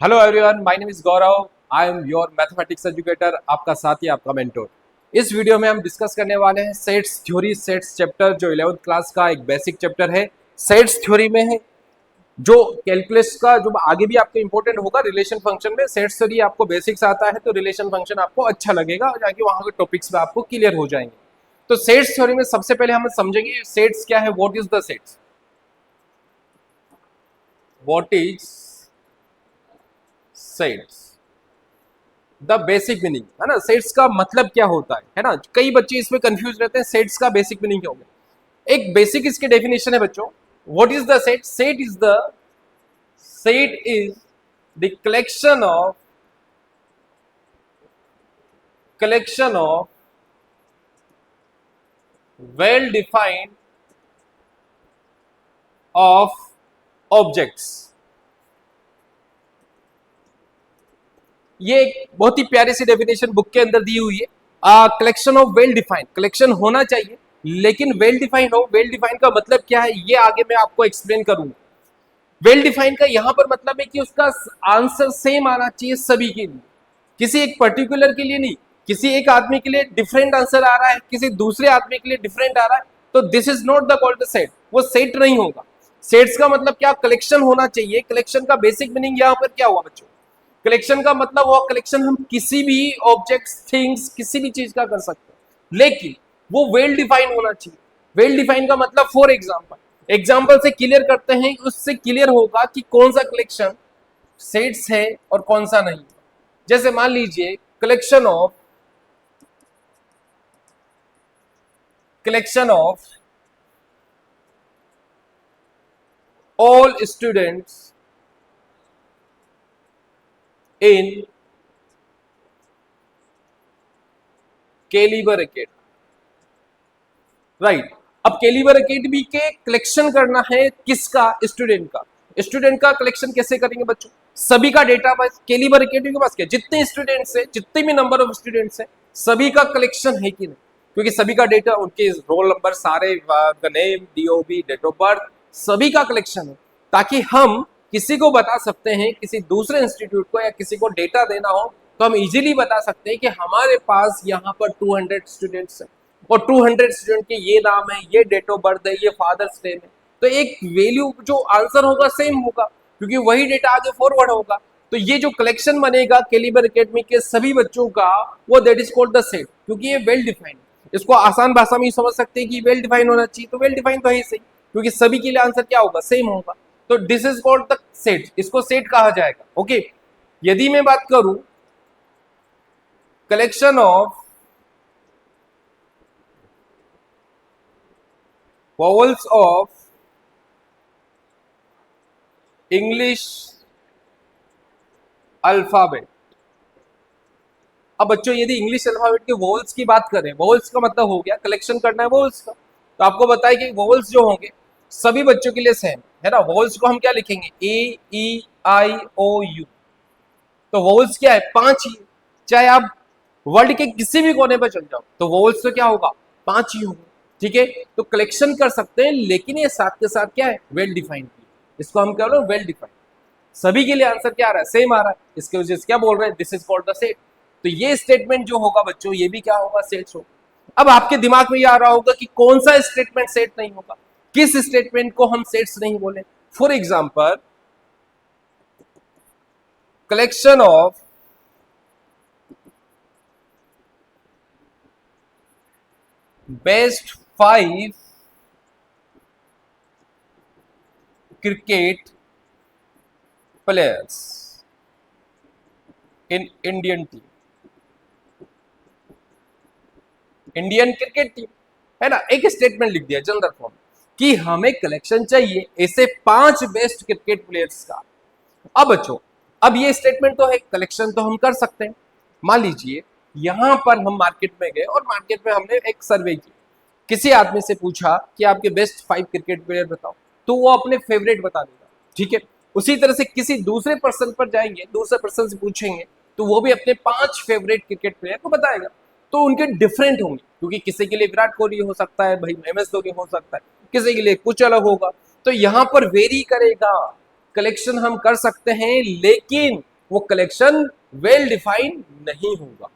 Hello everyone, my name is Gaurav. I am your mathematics educator, आपका साथी, आपका mentor. इस वीडियो में हम डिस्कस करने वाले हैं सेट्स थ्योरी सेट्स चैप्टर, जो 11th क्लास का एक बेसिक चैप्टर है। सेट्स थ्योरी में है जो कैलकुलस का जो आगे भी आपको इंपॉर्टेंट होगा रिलेशन फंक्शन में। सेट्स थ्योरी आपको बेसिक्स आता है तो रिलेशन फंक्शन आपको अच्छा लगेगा और जाके वहां के टॉपिक्स में आपको क्लियर हो जाएंगे। तो सेट्स थ्योरी में सबसे पहले हम समझेंगे सेट्स क्या है, what is the sets, what is sets, the basic meaning है ना। सेट्स का मतलब क्या होता है ना। कई बच्चे इसमें कंफ्यूज रहते हैं, सेट्स का बेसिक मीनिंग क्या होगा। एक बेसिक इसकी डेफिनेशन है बच्चों। What is the set? Set is the collection of well defined of objects. ये एक बहुत ही प्यारी सी डेफिनेशन बुक के अंदर दी हुई है। Collection of well defined, collection होना चाहिए लेकिन वेल डिफाइंड हो। वेल डिफाइंड का मतलब क्या है ये आगे मैं आपको एक्सप्लेन करूंगा। वेल डिफाइंड का यहां पर मतलब है कि उसका आंसर सेम आना चाहिए सभी के लिए, किसी एक पर्टिकुलर के लिए नहीं। किसी एक आदमी के लिए डिफरेंट आंसर आ रहा है, किसी दूसरे आदमी के लिए डिफरेंट आ रहा है, तो this is not the called set, वो सेट नहीं होगा। सेट्स का मतलब क्या? कलेक्शन होना चाहिए। कलेक्शन का बेसिक मीनिंग यहां पर क्या हुआ बच्चों? कलेक्शन का मतलब वो कलेक्शन हम किसी भी ऑब्जेक्ट्स, थिंग्स, किसी भी चीज का कर सकते हैं, लेकिन वो वेल डिफाइन होना चाहिए। वेल डिफाइन का मतलब फॉर एग्जाम्पल से क्लियर करते हैं, उससे क्लियर होगा कि कौन सा कलेक्शन सेट्स है और कौन सा नहीं। जैसे मान लीजिए collection of all students in Caliber Academy, right. अब कैलिबर एकेडमी के कलेक्शन करना है किसका? स्टूडेंट का। स्टूडेंट का कलेक्शन कैसे करेंगे बच्चों? सभी का डेटा बस कैलिबर एकेडमी के पास क्या, जितने स्टूडेंट्स है, जितने भी नंबर ऑफ स्टूडेंट्स है, सभी का कलेक्शन है कि नहीं? क्योंकि सभी का डेटा, उनके रोल नंबर सारे, name, DOB, date of birth, सभी का कलेक्शन है, ताकि हम किसी को बता सकते हैं, किसी दूसरे इंस्टीट्यूट को या किसी को डेटा देना हो तो हम इजीली बता सकते हैं कि हमारे पास यहाँ पर 200 स्टूडेंट्स हैं और 200 स्टूडेंट के ये नाम है, ये डेट ऑफ बर्थ है, ये फादर्स नेम है। तो एक वैल्यू जो आंसर होगा सेम होगा, क्योंकि वही डेटा आगे फॉरवर्ड होगा। तो ये जो कलेक्शन बनेगा कैलिबर एकेडमी के सभी बच्चों का, वो that is called the set, क्योंकि ये वेल डिफाइंड। इसको आसान भाषा में समझ सकते हैं कि वेल डिफाइंड होना चाहिए, तो वेल डिफाइंड तो है ही सही, क्योंकि सभी के लिए आंसर क्या होगा? सेम होगा। तो this is called the set, इसको सेट कहा जाएगा। ओके, यदि मैं बात करूं collection of vowels of English alphabet. अब बच्चों यदि इंग्लिश अल्फाबेट के वोवल्स की बात करें, वोवल्स का मतलब हो गया कलेक्शन करना है वोवल्स का, तो आपको बताया कि वोवल्स जो होंगे सभी बच्चों के लिए सेम है ना। वोवल्स को हम क्या लिखेंगे? ए, ई, आई, ओ, यू। तो वोवल्स क्या है? 5 ही। चाहे आप वर्ल्ड के किसी भी कोने पर चल जाओ तो वोवल्स तो क्या होगा? 5 ही होगा। ठीक है, तो कलेक्शन कर सकते हैं, लेकिन ये साथ के साथ क्या है? Well defined. इसको हम क्या बोल रहे हैं? Well defined. सभी के लिए आंसर क्या आ रहा है? सेम आ रहा है। इसके वजह से क्या बोल रहे हैं? This is called the set. तो ये स्टेटमेंट जो होगा बच्चों, ये भी क्या होगा? सेट्स होगा। अब आपके दिमाग में ये आ रहा होगा कि कौन सा स्टेटमेंट सेट नहीं होगा, किस स्टेटमेंट को हम सेट्स नहीं बोले। For example, collection of best 5 cricket players in Indian team, Indian cricket team, है ना। एक स्टेटमेंट लिख दिया जनरल फॉर्म कि हमें कलेक्शन चाहिए ऐसे 5 बेस्ट क्रिकेट प्लेयर्स का। अब बच्चों, अब ये स्टेटमेंट तो है, कलेक्शन तो हम कर सकते हैं। मान लीजिए यहां पर हम मार्केट में गए और मार्केट में हमने एक सर्वे की, किसी आदमी से पूछा कि आपके बेस्ट 5 क्रिकेट प्लेयर बताओ, तो वो अपने फेवरेट बता देगा। ठीक है, उसी तरह से किसी दूसरे पर्सन पर जाएंगे, दूसरे पर्सन से पूछेंगे तो वो भी अपने 5 फेवरेट क्रिकेट प्लेयर को बताएगा। तो उनके डिफरेंट होंगे, क्योंकि किसी के लिए विराट कोहली हो सकता है, भाई MS धोनी हो सकता है, किसी के लिए कुछ अलग होगा। तो यहां पर वेरी करेगा। कलेक्शन हम कर सकते हैं, लेकिन वो कलेक्शन वेल डिफाइंड नहीं होगा।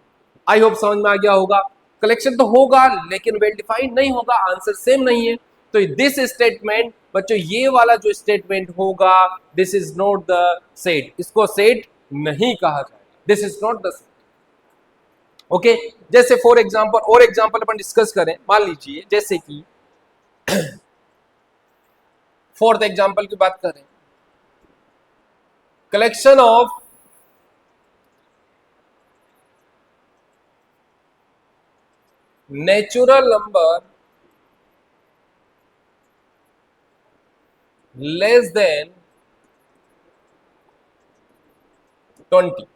आई होप समझ में आ गया होगा। कलेक्शन तो होगा लेकिन वेल डिफाइंड नहीं होगा, आंसर सेम नहीं है। तो दिस स्टेटमेंट बच्चों, ये वाला जो स्टेटमेंट होगा, this is not the set, इसको सेट नहीं कहा जाएगा, this is not the set. Okay, जैसे फॉर एग्जांपल और एग्जांपल अपन डिस्कस करें, मान लीजिए जैसे कि फोर्थ एग्जांपल की बात करें, collection of natural number less than 20।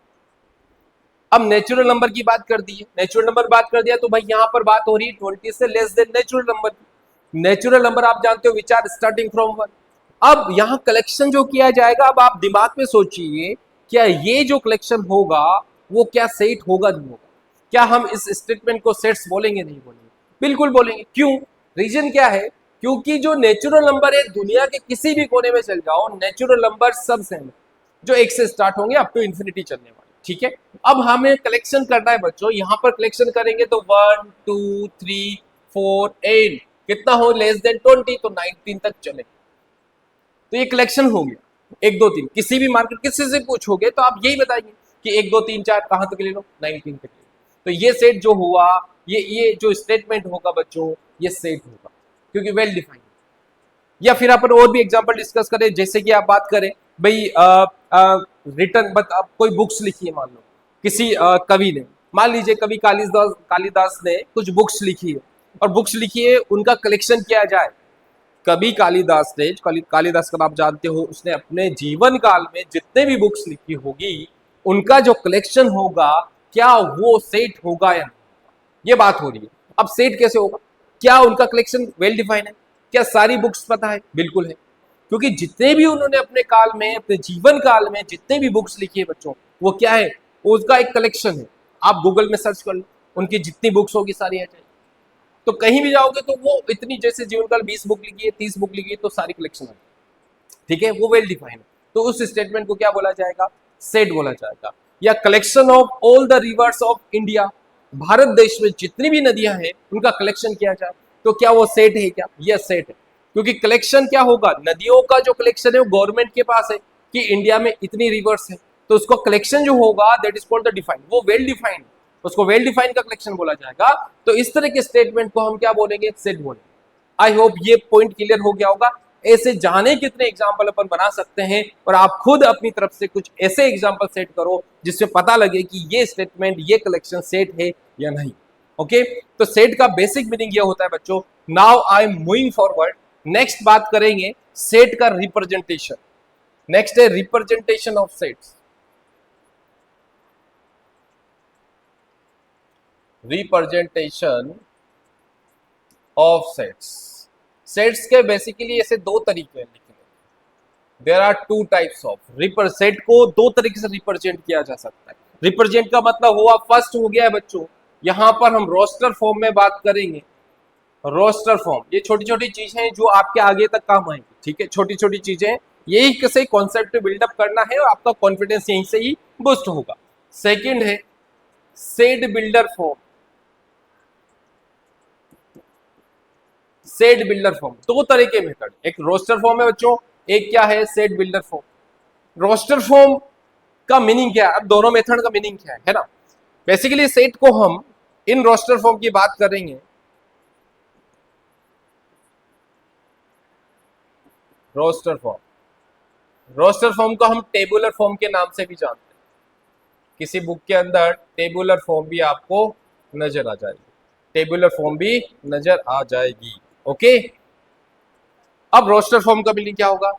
अब नेचुरल नंबर की बात कर दी है, नेचुरल नंबर बात कर दिया तो भाई यहां पर बात हो रही है 20 से लेस देन नेचुरल नंबर की। नेचुरल नंबर आप जानते हो विच आर स्टार्टिंग फ्रॉम 1। अब यहां कलेक्शन जो किया जाएगा, अब आप दिमाग में सोचिए, क्या ये जो कलेक्शन होगा वो क्या सेट होगा नहीं होगा? क्या हम इस स्टेटमेंट को सेट्स बोलेंगे नहीं बोलेंगे? बिल्कुल बोलेंगे। क्यों? रीजन क्या है? क्योंकि जो नेचुरल नंबर है, दुनिया के किसी भी कोने में चल जाओ, नेचुरल नंबर सब सेम है, जो एक से स्टार्ट होंगे अप टू इंफिनिटी चलने वाले। ठीक है, अब हमें कलेक्शन करना है बच्चों, यहां पर कलेक्शन करेंगे तो 1 2 3 4 8 कितना हो, लेस देन 20, तो 19 तक चले, तो ये कलेक्शन हो गया। 1 2 3 किसी भी मार्केट किसी से पूछोगे तो आप यही बताएंगे कि 1 2 3 4 कहां तक ले लो, 19 तक ले लो। तो ये सेट जो हुआ, ये जो स्टेटमेंट होगा बच्चों, ये सेट होगा क्योंकि वेल डिफाइंड। या फिर अपन और भी एग्जांपल डिस्कस करें, जैसे कि आप बात करें भाई रिटर्न, आप कोई बुक्स लिखी है, मान लो किसी कवि ने, मान लीजिए कवि कालिदास ने कुछ बुक्स लिखी है, और बुक्स लिखी है, उनका कलेक्शन किया जाए। कवि कालिदास ने, कालिदास का आप जानते हो, उसने अपने जीवन काल में जितने भी बुक्स लिखी होगी, उनका जो कलेक्शन होगा, क्या वो सेट होगा या नहीं, ये बात हो रही है। अब सेट कैसे होगा? क्या उनका कलेक्शन वेल डिफाइंड है? क्या सारी बुक्स पता है? बिल्कुल है, क्योंकि जितने भी उन्होंने अपने काल में, अपने जीवन काल में जितने भी बुक्स लिखी है बच्चों, वो क्या है? उसका एक कलेक्शन है। आप गूगल में सर्च कर लो, उनकी जितनी बुक्स होगी सारी आ जाएगी। तो कहीं भी जाओगे तो वो इतनी, जैसे जीवन काल 20 बुक लिखी है, 30 बुक लिखी है, तो सारी कलेक्शन आ जाएगी। ठीक है, वो वेल डिफाइंड है। तो उस स्टेटमेंट को क्या बोला जाएगा? सेट बोला जाएगा। या collection of all the reverse of India, Bharat देश में जितनी भी नदियां हैं उनका कलेक्शन किया जाए, तो क्या वो सेट है? क्या यस सेट है, क्योंकि कलेक्शन क्या होगा, नदियों का जो कलेक्शन है वो गवर्नमेंट के पास है कि इंडिया में इतनी रिवर्स है, तो उसको कलेक्शन जो होगा that is called the defined, वो वेल डिफाइंड, उसको वेल डिफाइंड का कलेक्शन बोला जाएगा। तो इस तरह के स्टेटमेंट को हम क्या बोलेंगे? सेट बोलेंगे। आई होप ये पॉइंट क्लियर हो गया होगा। ऐसे जाने कितने एग्जाम्पल अपन बना सकते हैं, और आप खुद अपनी तरफ से कुछ ऐसे एग्जाम्पल सेट करो जिससे पता लगे कि ये स्टेटमेंट, ये कलेक्शन सेट है या नहीं। ओके, तो सेट का बेसिक मीनिंग ये होता है बच्चों। Now I am moving forward, next बात करेंगे सेट का रिप्रेजेंटेशन। नेक्स्ट है representation of sets. Representation of sets, sets के बेसिकली ऐसे दो तरीके हैं लिखने। There are two types of set को दो तरीके से रिप्रेजेंट किया जा सकता है। रिप्रेजेंट का मतलब हुआ, फर्स्ट हो गया है बच्चों, यहां पर हम रोस्टर फॉर्म में बात करेंगे। रोस्टर फॉर्म, ये छोटी छोटी चीजें हैं जो आपके आगे तक काम आएंगी। ठीक है, छोटी छोटी चीजें, यही कैसे कॉन्सेप्ट बिल्डअप करना है और आपका कॉन्फिडेंस यहीं से ही बूस्ट होगा। सेकंड है set builder form. Set builder form दो तरह के मेथड, एक रोस्टर फॉर्म है बच्चों, एक क्या है? Set builder form. Roster form का मीनिंग क्या है? अब दोनों मेथड का मीनिंग क्या है ना? बेसिकली सेट को हम इन रोस्टर फॉर्म की बात करेंगे। रोस्टर फॉर्म, रोस्टर फॉर्म को हम टेबुलर फॉर्म के नाम से भी जानते हैं। किसी बुक के अंदर टेबुलर फॉर्म भी आपको नजर आ जाएगी, टेबुलर फॉर्म भी नजर आ जाएगी। ओके, अब रोस्टर फॉर्म का मीनिंग क्या होगा?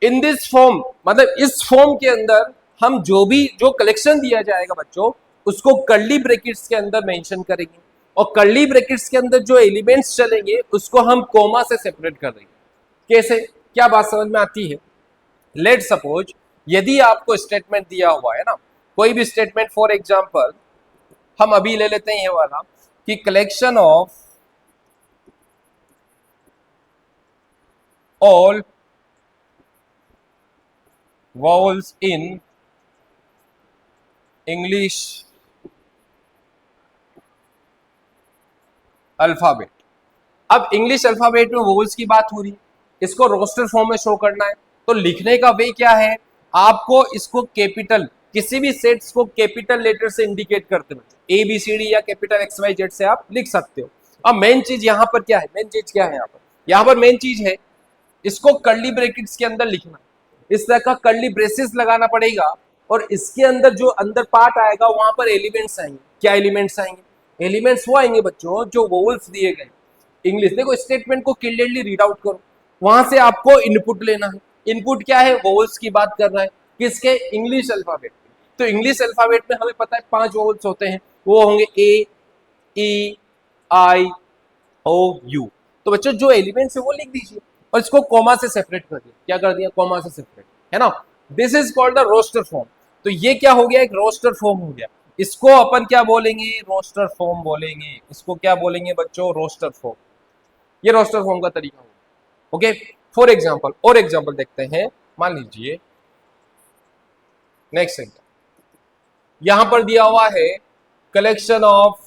इन दिस फॉर्म, मतलब इस फॉर्म के अंदर हम जो कलेक्शन दिया जाएगा बच्चों, उसको कर्ली ब्रैकेट्स के अंदर मेंशन करेंगे, और कर्ली ब्रैकेट्स के अंदर जो एलिमेंट्स चलेंगे उसको हम कोमा से सेपरेट कर देंगे। कैसे? क्या बात समझ में आती है? लेट सपोज यदि आपको स्टेटमेंट दिया हुआ है ना, कोई भी स्टेटमेंट, फॉर एग्जांपल हम अभी ले लेते हैं ये वाला, कि collection of all vowels in English alphabet. अब इंग्लिश अल्फाबेट में वोवल्स की बात हो रही है, इसको रोस्टर फॉर्म में शो करना है। तो लिखने का वे क्या है, आपको इसको कैपिटल, किसी भी सेट्स को कैपिटल लेटर से इंडिकेट करते हुए ABCD या कैपिटल XYZ से आप लिख सकते हो। अब मेन चीज यहां पर क्या है, मेन चीज क्या है यहाँ पर मेन चीज है इसको कर्ली ब्रैकेट्स के अंदर लिखना। इस तरह का कर्ली ब्रेसेस लगाना पड़ेगा और इसके अंदर जो अंदर पार्ट आएगा वहां पर एलिमेंट्स आएंगे। क्या एलिमेंट्स आएंगे? एलिमेंट्स वो आएंगे बच्चों जो वोवल्स दिए गए। इंग्लिश देखो, स्टेटमेंट को क्लियरली रीड आउट करो, वहां से आपको इनपुट लेना है। इनपुट क्या है? वोवल्स की बात कर रहा है, किसके? English alphabet. तो इंग्लिश अल्फाबेट में हमें पता है 5 वोवल्स होते हैं, वो होंगे A E I O U। तो बच्चों जो एलिमेंट्स है वो लिख दीजिए और इसको कॉमा से सेपरेट कर दिया। क्या कर दिया? कॉमा से सेपरेट, है ना। This is called the roster form. तो ये क्या हो गया? एक रोस्टर फॉर्म हो गया। इसको अपन क्या बोलेंगे? रोस्टर फॉर्म बोलेंगे। इसको क्या बोलेंगे बच्चों? Roster form. ये रोस्टर फॉर्म का तरीका होगा। ओके, फॉर एग्जांपल और एग्जांपल देखते हैं। मान लीजिए नेक्स्ट एग्जांपल यहां पर दिया हुआ है collection of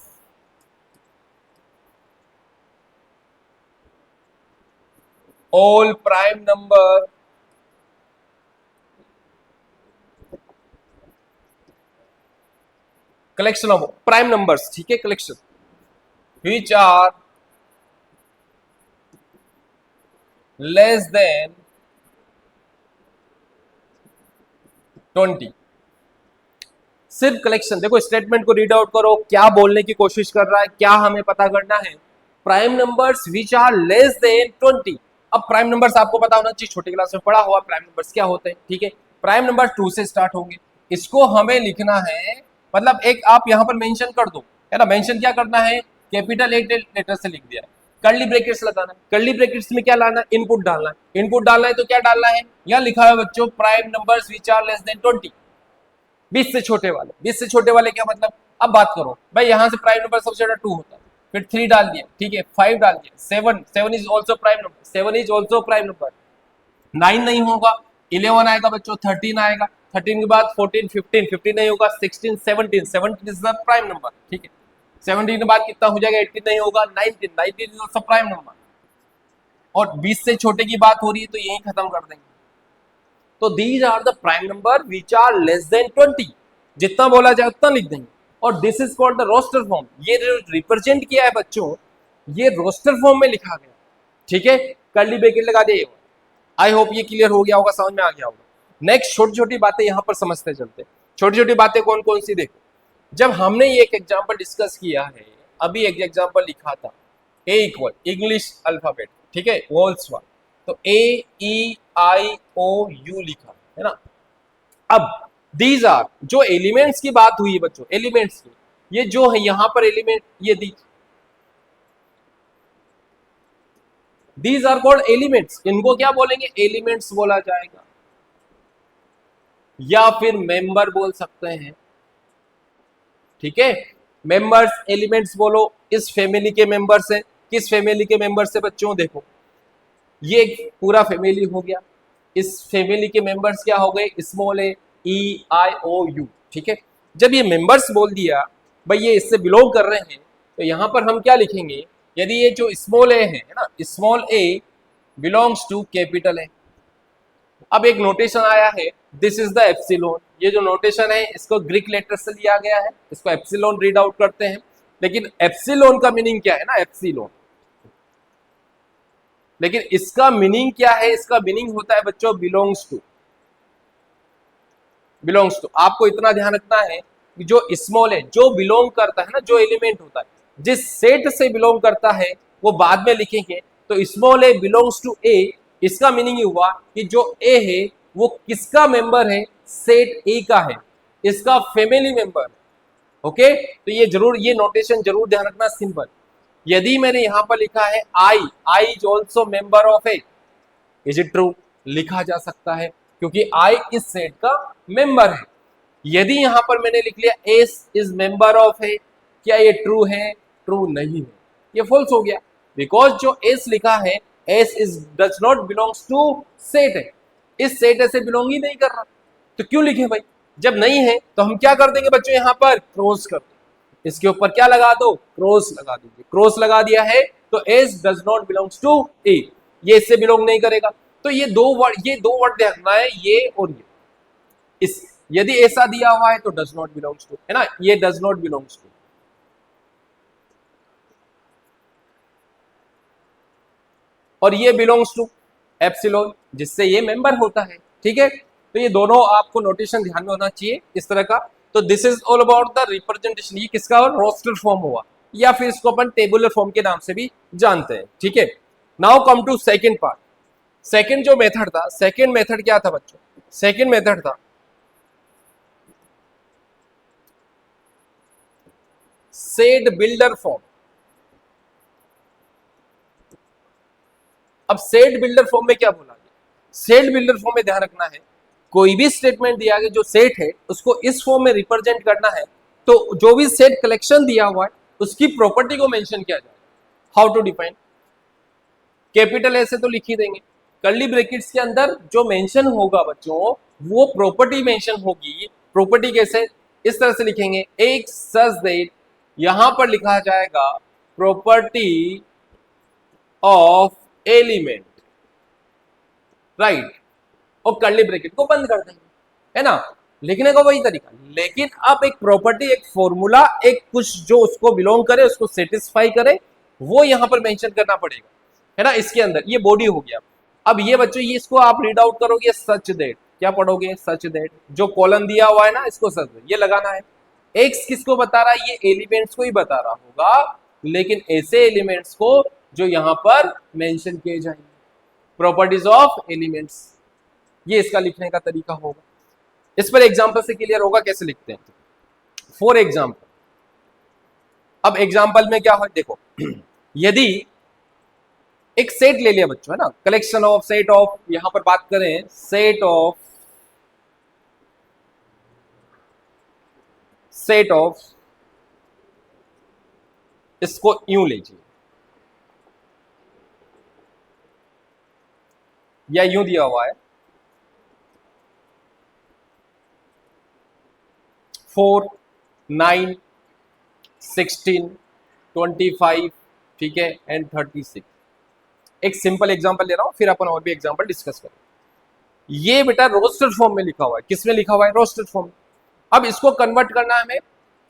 all prime number collection of prime numbers, ठीक है, collection which are less than 20। सिर्फ कलेक्शन, देखो स्टेटमेंट को रीड आउट करो, क्या बोलने की कोशिश कर रहा है, क्या हमें पता करना है? Prime numbers which are less than 20। अब प्राइम नंबर्स आपको पता होना चाहिए, छोटी क्लास में पढ़ा हुआ प्राइम नंबर्स क्या होते हैं, ठीक है। प्राइम नंबर 2 से स्टार्ट होंगे, इसको हमें लिखना है, मतलब एक आप यहां पर मेंशन कर दो, है ना। मेंशन क्या करना है? कैपिटल लेटर से लिख दिया। कर्ली ब्रैकेट्स लगाना है, कर्ली ब्रैकेट्स में क्या लाना है? इनपुट डालना है। इनपुट डालना है तो क्या डालना है? यहां लिखा है बच्चों prime numbers which are less than 20। 20 से छोटे वाले, 20 से छोटे वाले क्या मतलब? अब बात करो भाई, यहां से प्राइम नंबर सबसे ज्यादा 2 होता है, फिर 3 डाल दिया, ठीक है, 5 डाल दिया, 7 is also prime number, 7 is also prime number. 9 नहीं होगा, 11 आएगा बच्चों, 13 आएगा, 13 के बाद 14, 15, 15 नहीं होगा, 16, 17, 17 इज द प्राइम नंबर, ठीक है। 17 के बाद कितना हो जाएगा? 18 नहीं होगा, 19, 19 इज ऑल्सो प्राइम नंबर। और 20 से छोटे की बात हो रही है तो यही खत्म कर देंगे। तो these are the prime number which are less than 20। जितना बोला जाए उतना लिख देंगे। और this is called the roster form. ये रिप्रेजेंट किया है बच्चों, ये रोस्टर फॉर्म में लिखा गया, ठीक है। कर्ली ब्रैकेट लगा दिए। आई होप ये क्लियर हो गया होगा, समझ में आ गया होगा। नेक्स्ट छोटी छोटी बातें यहां पर समझते चलते। छोटी छोटी बातें कौन कौन सी? देखो, जब हमने ये एक एग्जाम्पल डिस्कस किया है, अभी एक एग्जाम्पल लिखा था, ए इक्वल इंग्लिश अल्फाबेट, ठीक है, वोल्स वन, तो AEIOU लिखा है ना। अब दीज आर जो एलिमेंट्स की बात हुई है बच्चों, एलिमेंट्स की, ये जो है यहां पर एलिमेंट, ये दीज आर कॉल्ड एलिमेंट्स। इनको क्या बोलेंगे? एलिमेंट्स बोला जाएगा, या फिर मेंबर बोल सकते हैं, ठीक है। मेंबर्स, एलिमेंट्स बोलो। इस फैमिली के मेंबर्स है, किस फैमिली के मेंबर्स है बच्चों? देखो, ये पूरा फैमिली हो गया। इस फैमिली के मेंबर्स क्या हो गए? स्मॉल EIOU, ठीक है। जब ये मेंबर्स बोल दिया भाई ये इससे बिलोंग कर रहे हैं, तो यहां पर हम क्या लिखेंगे? यदि ये जो स्मॉल ए है ना, small A belongs to capital A. अब एक नोटेशन आया है, दिस इज द एप्सिलॉन। ये जो नोटेशन है इसको ग्रीक लेटर से लिया गया है, इसको एप्सिलॉन रीड आउट करते हैं। लेकिन एप्सिलॉन का मीनिंग क्या है ना? एप्सिलॉन, लेकिन इसका मीनिंग क्या है? इसका मीनिंग होता है बच्चों बिलोंग्स टू। बिलोंग्स टू, आपको इतना ध्यान रखना है कि जो स्मॉल है, जो बिलोंग करता है ना, जो एलिमेंट होता है, जिस सेट से बिलोंग करता है वो बाद में लिखेंगे। तो स्मॉल ए बिलोंग्स टू ए, इसका मीनिंग ये हुआ कि जो ए है वो किसका मेंबर है? सेट ए का है, इसका फैमिली मेंबर। ओके, तो ये जरूर, ये नोटेशन जरूर ध्यान रखना, सिंपल। यदि मैंने यहां पर लिखा है I is also member of A, is it true? लिखा जा सकता है क्योंकि आई इस सेट का मेंबर है। यदि यहां पर मैंने लिख लिया एस इज मेंबर ऑफ ए, क्या ये ट्रू है? ट्रू नहीं है, ये फॉल्स हो गया। बिकॉज जो एस लिखा है, S is does not belongs to set है, इस सेट से बिलोंग ही नहीं कर रहा, तो क्यों लिखे भाई? जब नहीं है तो हम क्या कर देंगे बच्चों, यहां पर क्रॉस कर देंगे, इसके ऊपर क्या लगा दो, क्रॉस लगा दीजिए। क्रॉस लगा दिया है तो S does not belongs to A, ये इससे बिलोंग नहीं करेगा। तो ये दो वर्ड देखना है, ये और ये। इस यदि ऐसा दिया हुआ है तो डज नॉट बिलोंग्स टू, है ना, ये डज नॉट बिलोंग्स टू। और ये बिलोंग्स टू एप्सिलॉन, जिससे ये मेंबर होता है, ठीक है। तो ये दोनों आपको नोटेशन ध्यान में होना चाहिए इस तरह का। तो this is all about the representation, ये किसका रोस्टर फॉर्म हुआ, या फिर इसको अपन टेबुलर फॉर्म के नाम से भी जानते हैं, ठीक है। Now come to second part. Second जो मेथड था, सेकंड मेथड क्या था बच्चों, सेकंड मेथड था सेट बिल्डर फॉर्म। अब सेट बिल्डर फॉर्म में क्या बोला गया, सेट बिल्डर फॉर्म में ध्यान रखना है, कोई भी स्टेटमेंट दिया गया जो सेट है उसको इस फॉर्म में रिप्रेजेंट करना है, तो जो भी सेट कलेक्शन दिया हुआ है उसकी प्रॉपर्टी को मेंशन किया जाए। How to define, capital A से तो लिख ही देंगे, कर्ली ब्रैकेट्स के अंदर जो मेंशन होगा बच्चों वो प्रॉपर्टी मेंशन होगी। प्रॉपर्टी कैसे, इस तरह से लिखेंगे, एक सच दैट, यहां पर लिखा जाएगा प्रॉपर्टी ऑफ एलिमेंट, राइट, और कर्ली ब्रैकेट को बंद कर देंगे, है ना, लिखने का वही तरीका। लेकिन अब एक प्रॉपर्टी, एक फॉर्मूला, एक कुछ जो उसको बिलोंग करे, उसको सेटिस्फाई करे, वो यहां पर मेंशन करना पड़ेगा, है ना। इसके अंदर ये बॉडी हो गया। अब ये बच्चों, ये इसको आप रीड आउट करोगे सच दैट, क्या पढ़ोगे, सच दैट, जो कॉलम दिया हुआ है ना इसको सच दैट ये लगाना है। एक्स किसको बता रहा है, ये एलिमेंट्स को ही बता रहा होगा, लेकिन ऐसे एलिमेंट्स को जो यहां पर मेंशन किए जाएंगे, प्रॉपर्टीज ऑफ एलिमेंट्स, ये इसका लिखने का तरीका होगा। इस पर एग्जांपल से क्लियर होगा कैसे लिखते हैं। फॉर एग्जांपल, अब एग्जांपल में क्या हो, देखो यदि एक सेट ले लिया बच्चों, है ना, कलेक्शन ऑफ, सेट ऑफ, यहां पर बात करें सेट ऑफ, इसको यूं लीजिए या यूं दिया हुआ है 4, 9, 16, 25, ठीक है, एंड 36। एक सिंपल एग्जांपल ले रहा हूं, फिर अपन और भी एग्जांपल डिस्कस करें। ये बेटा रोस्टर फॉर्म में लिखा हुआ है, किस में लिखा हुआ है, रोस्टर फॉर्म। अब इसको कन्वर्ट करना है हमें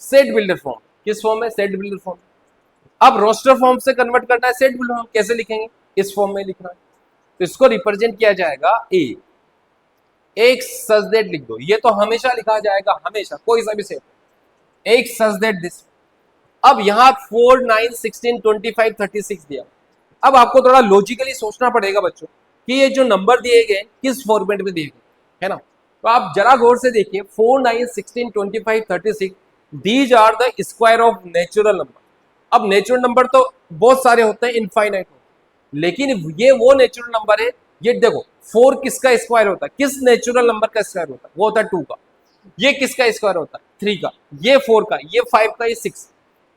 सेट बिल्डर फॉर्म, किस फॉर्म में, सेट बिल्डर फॉर्म। अब रोस्टर फॉर्म से कन्वर्ट करना है सेट बिल्डर फॉर्म, कैसे लिखेंगे, इस फॉर्म में लिखना है। तो इसको रिप्रेजेंट किया जाएगा ए, एक सच दैट लिख दो, ये तो हमेशा लिखा जाएगा, हमेशा, कोई सा भी सेट, एक सच दैट दिस। अब यहां 4, 9, 16, 25, 36 दिया। अब आपको थोड़ा लॉजिकली सोचना पड़ेगा बच्चों कि ये जो नंबर दिए गए किस फॉर्मेट में दिए गए, है ना। तो आप जरा गौर से देखिए, 4, 9, 16, 25, 36, these are the square of natural number. अब नेचुरल नंबर तो बहुत सारे होते हैं, इनफाइनाइट होते हैं, लेकिन ये वो नेचुरल नंबर है, ये देखो 4 किसका स्क्वायर होता है, किस नेचुरल नंबर का स्क्वायर होता है, वो होता है 2 का। ये किसका स्क्वायर होता है, 3 का, ये 4 का, ये 5 का, ये 6,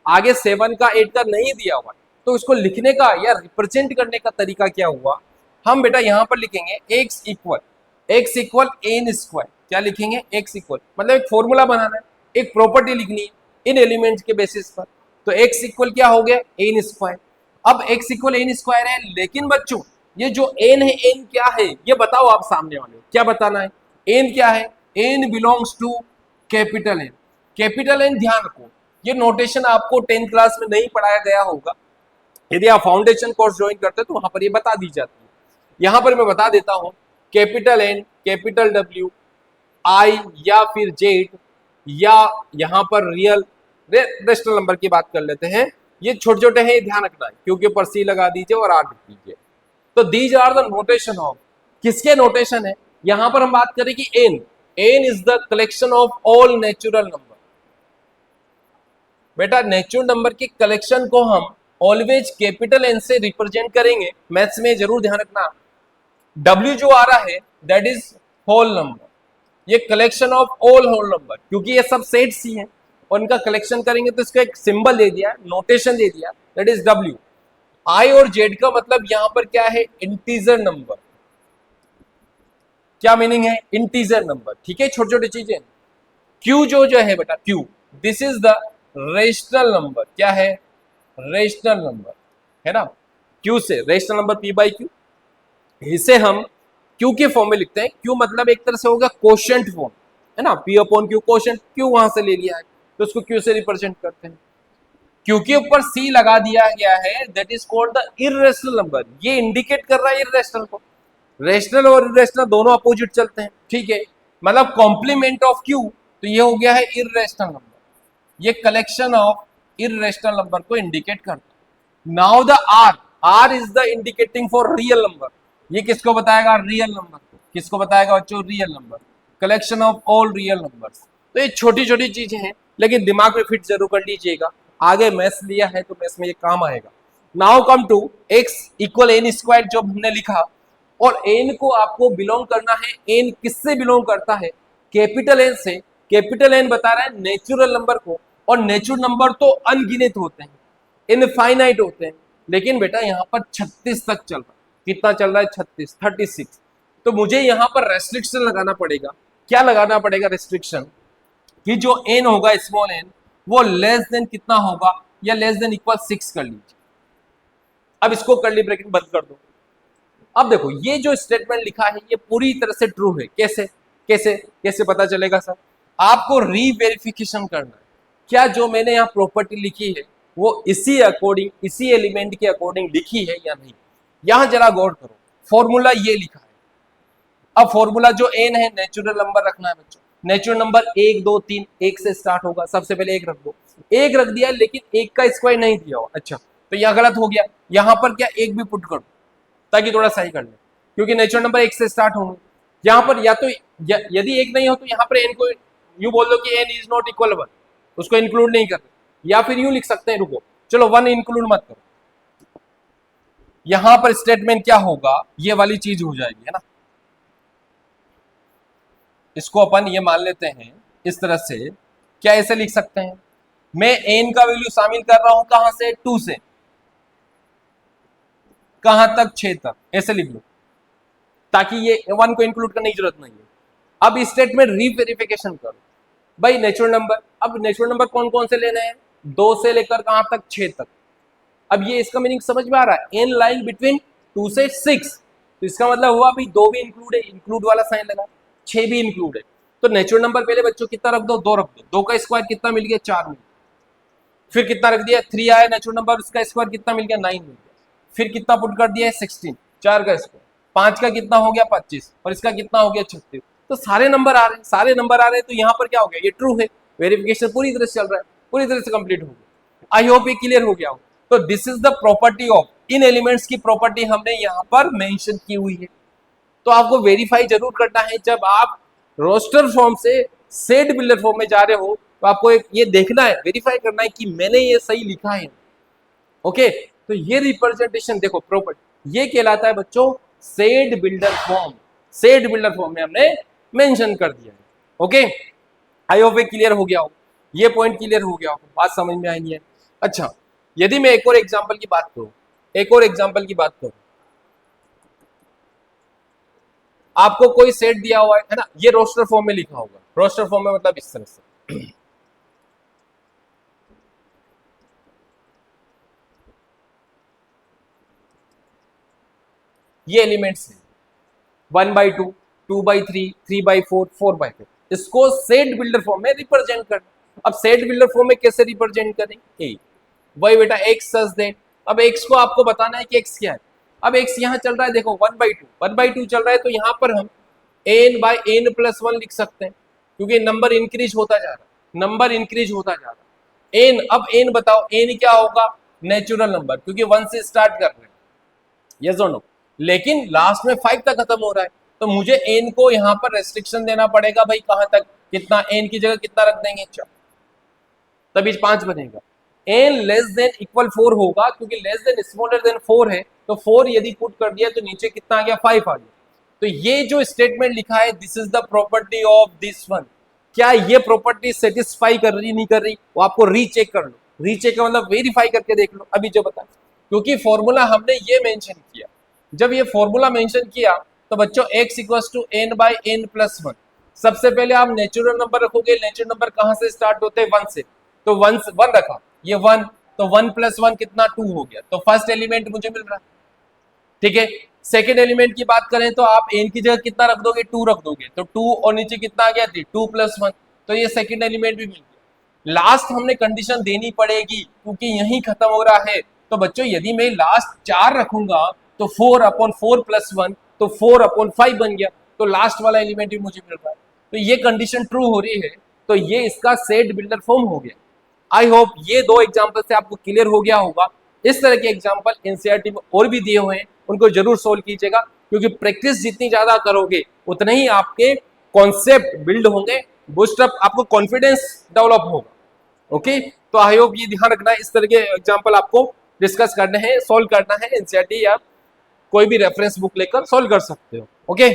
आगे 7 का, 8 का नहीं दिया हुआ। तो इसको लिखने का या रिप्रेजेंट करने का तरीका क्या हुआ, हम बेटा यहां पर लिखेंगे x इक्वल एन स्क्वायर। क्या लिखेंगे, x इक्वल, मतलब एक फॉर्मूला बनाना है, एक प्रॉपर्टी लिखनी है इन एलिमेंट्स के बेसिस पर। तो x इक्वल क्या हो गया, एन स्क्वायर। अब x इक्वल एन स्क्वायर है, लेकिन बच्चों ये जो n है, n क्या है ये बताओ आप सामने वाले, क्या बताना है, n क्या है, n belongs to capital N। Capital N ध्यान रखो, ये नोटेशन आपको 10th क्लास में नहीं पढ़ाया गया होगा, यदि आप फाउंडेशन कोर्स ज्वाइन करते हैं तो वहां पर ये बता दी जाती है। यहां पर मैं बता देता हूं, capital N, capital W, I या फिर Z, या यहां पर रियल रेशनल नंबर की बात कर लेते हैं, ये छोटे छोटे हैं, ध्यान रखना है, क्योंकि ऊपर C लगा दीजिए और R लिख दीजिए। तो these are the notation of, किसके नोटेशन है, यहां पर हम बात करें कि n is the collection of all natural number. बेटा नेचुरल नंबर के कलेक्शन को हम ऑलवेज कैपिटल N से रिप्रेजेंट करेंगे। मैथ्स में जरूर ध्यान रखना, W जो आ रहा है दैट इज होल नंबर, ये collection of all whole number, क्योंकि ये सब सेट्स ही हैं और इनका कलेक्शन करेंगे तो इसका एक सिंबल दे दिया, नोटेशन दे दिया, दैट इज W। I और Z का मतलब यहां पर क्या है, इंटीजर नंबर। क्या मीनिंग है, इंटीजर नंबर, ठीक है, छोटी छोटी चीजें। क्यू जो है बेटा Q, this is the rational number. क्या है? रेशनल नंबर है ना। क्यू से rational number P by Q, इसे हम क्यू के फॉर्म में लिखते हैं। क्यू मतलब एक तरह से होगा कोशेंट फॉर्म, है ना। P upon Q, quotient Q वहां से ले लिया है तो उसको क्यू से रिप्रेजेंट करते हैं। क्यू के ऊपर सी लगा दिया गया है, that is called the irrational number. ये इंडिकेट कर रहा है इर्रेशनल को। रेशनल और इर्रेशनल दोनों अपोजिट चलते हैं, ठीक है। मतलब कॉम्प्लीमेंट ऑफ क्यू, तो ये हो गया है इर्रेशनल नंबर। ये कलेक्शन ऑफ इर्रेशनल नंबर को इंडिकेट करता है। Now the R, R is the indicating for real number. ये किसको बताएगा? रियल नंबर को। किसको बताएगा बच्चों? Real number. Collection of all real numbers. तो ये छोटी छोटी चीजें हैं, लेकिन दिमाग में फिट जरूर कर लीजिएगा। आगे मैथ्स लिया है तो मैथ्स में ये काम आएगा। Now come to x equal n square जो हमने लिखा, और एन को आपको बिलोंग करना है। एन किससे बिलोंग करता है? कैपिटल एन से। कैपिटल एन बता रहा है नेचुरल नंबर को, और नेचुरल नंबर तो अनगिनत होते हैं, इनफाइनाइट होते हैं। लेकिन बेटा यहाँ पर 36 तक चल रहा है। कितना चल रहा है? 36, 36। तो मुझे यहाँ पर रेस्ट्रिक्शन लगाना पड़ेगा। क्या लगाना पड़ेगा रेस्ट्रिक्शन? कि जो एन होगा स्मॉल एन, वो लेस देन कितना होगा, या लेस देन इक्वल 6 कर लीजिए। अब इसको कर्ली ब्रैकेट बंद कर दो। अब देखो ये जो स्टेटमेंट लिखा है ये पूरी तरह से ट्रू है। कैसे कैसे कैसे पता चलेगा सर? आपको रीवेरिफिकेशन करना है, क्या जो मैंने यहाँ प्रॉपर्टी लिखी है वो इसी अकॉर्डिंग, इसी एलिमेंट के अकॉर्डिंग लिखी है या नहीं। यहां जरा गौर करो, फॉर्मूला ये लिखा है। अब फॉर्मूला जो एन है, नेचुरल नंबर रखना है बच्चों। नेचुरल नंबर 1 2 3, 1 से स्टार्ट होगा। सबसे पहले 1 रख दो। 1 रख दिया, लेकिन 1 का स्क्वायर नहीं दिया हो। अच्छा, तो यह गलत हो गया। यहां पर क्या 1 भी पुट कर दो ताकि थोड़ा सही कर ले, क्योंकि नेचुरल नंबर 1 से स्टार्ट होंगे। यहाँ पर या तो यदि 1 नहीं हो तो यहाँ पर एन को यूं बोल दो कि एन इज नॉट इक्वल 1, उसको इंक्लूड नहीं कर रहे। या फिर यूं लिख सकते हैं, रुको चलो 1 इंक्लूड मत करो। यहां पर स्टेटमेंट क्या होगा, ये वाली चीज हो जाएगी, है ना। इसको अपन ये मान लेते हैं इस तरह से। क्या ऐसे लिख सकते हैं? मैं एन का वैल्यू शामिल कर रहा हूं कहां से? 2 से। कहां तक? 6 तक। ऐसे लिख लो ताकि ये 1 को इंक्लूड करने की जरूरत नहीं है। अब स्टेटमेंट रीवेरिफिकेशन करो भाई। नेचुरल नंबर, अब नेचुरल नंबर कौन कौन से लेने हैं? 2 से लेकर कहां तक? 6 तक। अब ये इसका मीनिंग समझ में आ रहा है? एन लाइन बिटवीन 2 से 6, तो इसका मतलब हुआ अभी 2 भी इंक्लूड है, इंक्लूड वाला साइन लगा। 6 भी इंक्लूड है, तो नेचुरल नंबर पहले बच्चों कितना रख दो? 2 रख दो। 2 का स्क्वायर कितना मिल गया? 4 मिल गया। फिर कितना रख दिया? 3 आया नेचुरल नंबर, उसका स्क्वायर कितना मिल गया? 9 मिल गया। फिर कितना पुट कर दिया है? 16। 4 का स्क्वायर, 5 का कितना हो गया? 25, और इसका कितना हो गया? 36। तो सारे नंबर आ रहे हैं, सारे नंबर आ रहे हैं। तो यहाँ पर क्या हो गया? ये ट्रू है। वेरिफिकेशन पूरी तरह से चल रहा है, पूरी तरह से कंप्लीट हो गया। आई होप ये क्लियर हो गया हो। तो this is the property of, in elements की प्रॉपर्टी हमने यहाँ पर मेंशन की हुई है। तो आपको वेरीफाई जरूर करना है। जब आप रोस्टर फॉर्म से सेट बिल्डर फॉर्म में जा रहे हो तो आपको एक ये देखना है, वेरीफाई करना है कि मैंने ये सही लिखा है। ओके, तो ये रिप्रेजेंटेशन देखो प्रॉपर्टी, ये कहलाता है बच्चों set builder form. Set builder form में हमने मेंशन कर दिया है। ओके, आई होप ये क्लियर हो गया हो, ये पॉइंट क्लियर हो गया हो, बात समझ में आई है। अच्छा, यदि मैं एक और एग्जांपल की बात करूं, एक और एग्जांपल की बात करूं, आपको कोई सेट दिया हुआ है ना, ये रोस्टर फॉर्म में लिखा होगा। रोस्टर फॉर्म में मतलब इस तरह से ये एलिमेंट्स हैं 1/2, 2/3, 3/4, 4/4। इसको सेट बिल्डर फॉर्म में रिप्रेजेंट करना। अब सेट बिल्डर फॉर्म में कैसे रिप्रेजेंट करेंगे? वही बेटा एक्स सच दैट। अब एक्स को आपको बताना है कि एक्स क्या है। अब एक्स यहाँ चल रहा है देखो 1/2 चल रहा है, तो यहाँ पर हम n बाई n प्लस 1 लिख सकते हैं, क्योंकि नंबर इंक्रीज होता जा रहा है, नंबर इंक्रीज होता जा रहा है। n, अब n बताओ, n क्या होगा? नेचुरल नंबर, क्योंकि 1 से स्टार्ट कर रहे हैं, यस और नो। लेकिन लास्ट में 5 तक खत्म हो रहा है, तो मुझे n को यहाँ पर रेस्ट्रिक्शन देना पड़ेगा भाई। कहां तक? कितना? n की जगह कितना रख देंगे? 4, तभी 5 बनेगा। n लेस देन इक्वल 4 होगा, क्योंकि लेस देन स्मॉलर देन 4 है, तो 4 यदि पुट कर दिया तो नीचे कितना आ गया? 5 आ गया। तो ये जो स्टेटमेंट लिखा है, this is the property of this one. क्या ये प्रॉपर्टी सेटिस्फाई कर रही नहीं कर रही? वो आपको रीचेक कर लो। रीचेक का मतलब वेरीफाई करके देख लो अभी जो बता, क्योंकि फॉर्मूला हमने ये मेंशन किया। जब ये फॉर्मूला मेंशन किया तो बच्चों x equals to n by n plus 1, सबसे पहले आप नेचुरल नंबर रखोगे, नेचुरल नंबर कहां से स्टार्ट होते हैं, 1 से, तो 1 रखा, ये 1, तो 1 + 1 कितना 2 हो गया, तो फर्स्ट एलिमेंट मुझे मिल रहा है, ठीक है। सेकेंड एलिमेंट की बात करें तो आप n की जगह कितना रख दोगे, 2 रख दोगे, तो 2 और नीचे कितना आ गया 3, 2 + 1, तो ये सेकेंड एलिमेंट भी मिल गया। लास्ट हमने कंडीशन देनी पड़ेगी क्योंकि यही खत्म हो रहा है, तो बच्चों यदि मैं लास्ट 4 रखूंगा तो 4/4 + 1, तो 4/5 बन गया, तो लास्ट वाला एलिमेंट भी मुझे मिल रहा है, तो ये कंडीशन ट्रू हो रही है, तो ये इसका सेट बिल्डर फॉर्म हो गया। आई होप ये 2 एग्जाम्पल से आपको क्लियर हो गया होगा। इस तरह के एग्जाम्पल एनसीईआरटी में और भी दिए हुए हैं, उनको जरूर सोल्व कीजिएगा, क्योंकि प्रैक्टिस जितनी ज्यादा करोगे उतने ही आपके कॉन्सेप्ट बिल्ड होंगे, बूस्टअप, आपको कॉन्फिडेंस डेवलप होगा। ओके, तो आई होप ये ध्यान रखना है, इस तरह के एग्जाम्पल आपको डिस्कस करने हैं, सोल्व करना है, एनसीईआरटी या कोई भी रेफरेंस बुक लेकर सोल्व कर सकते हो। ओके।